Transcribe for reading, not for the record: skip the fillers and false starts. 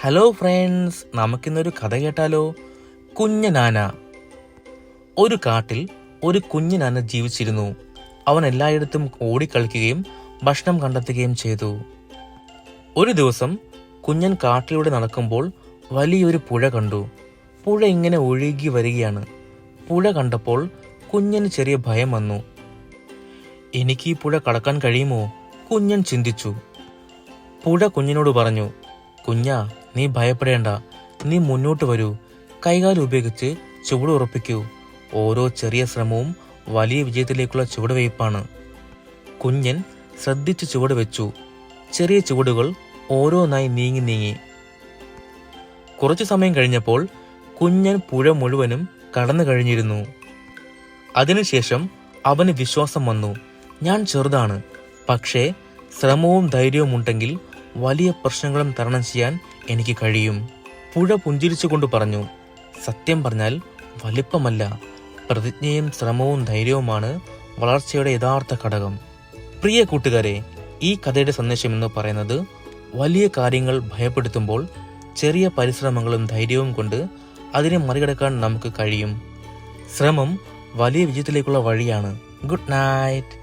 Hello friends, നമുക്കിന്നൊരു കഥ കേട്ടാലോ? കുഞ്ഞനാന. ഒരു കാട്ടിൽ ഒരു കുഞ്ഞനാന ജീവിച്ചിരുന്നു. അവൻ എല്ലായിടത്തും ഓടിക്കളിക്കുകയും ഭക്ഷണം കണ്ടെത്തുകയും ചെയ്തു. ഒരു ദിവസം കുഞ്ഞൻ കാട്ടിലൂടെ നടക്കുമ്പോൾ വലിയൊരു പുഴ കണ്ടു. പുഴ ഇങ്ങനെ ഒഴുകി വരികയാണ്. പുഴ കണ്ടപ്പോൾ കുഞ്ഞന് ചെറിയ ഭയം വന്നു. എനിക്ക് ഈ പുഴ കടക്കാൻ കഴിയുമോ? കുഞ്ഞൻ ചിന്തിച്ചു. പുഴ കുഞ്ഞിനോട് പറഞ്ഞു, കുഞ്ഞാ, നീ ഭയപ്പെടേണ്ട. നീ മുന്നോട്ട് വരൂ. കൈകാൽ ഉപയോഗിച്ച് ചുവട് ഉറപ്പിക്കൂ. ഓരോ ചെറിയ ശ്രമവും വലിയ വിജയത്തിലേക്കുള്ള ചുവടുവയ്പ്പാണ്. കുഞ്ഞൻ ശ്രദ്ധിച്ച് ചുവട് വെച്ചു. ചെറിയ ചുവടുകൾ ഓരോന്നായി നീങ്ങി. കുറച്ചു സമയം കഴിഞ്ഞപ്പോൾ കുഞ്ഞൻ പുഴ മുഴുവനും കടന്നു കഴിഞ്ഞിരുന്നു. അതിനുശേഷം അവന് വിശ്വാസം വന്നു. ഞാൻ ചെറുതാണ്, പക്ഷേ ശ്രമവും ധൈര്യവും ഉണ്ടെങ്കിൽ വലിയ പ്രശ്നങ്ങളും തരണം ചെയ്യാൻ എനിക്ക് കഴിയും. പുഴ പുഞ്ചിരിച്ചുകൊണ്ട് പറഞ്ഞു, സത്യം പറഞ്ഞാൽ വലിപ്പമല്ല, പ്രതിജ്ഞയും ശ്രമവും ധൈര്യവുമാണ് വളർച്ചയുടെ യഥാർത്ഥ ഘടകം. പ്രിയ കൂട്ടുകാരെ, ഈ കഥയുടെ സന്ദേശം എന്ന് പറയുന്നത് വലിയ കാര്യങ്ങൾ ഭയപ്പെടുത്തുമ്പോൾ ചെറിയ പരിശ്രമങ്ങളും ധൈര്യവും കൊണ്ട് അതിനെ മറികടക്കാൻ നമുക്ക് കഴിയും. ശ്രമം വലിയ വിജയത്തിലേക്കുള്ള വഴിയാണ്. Good night.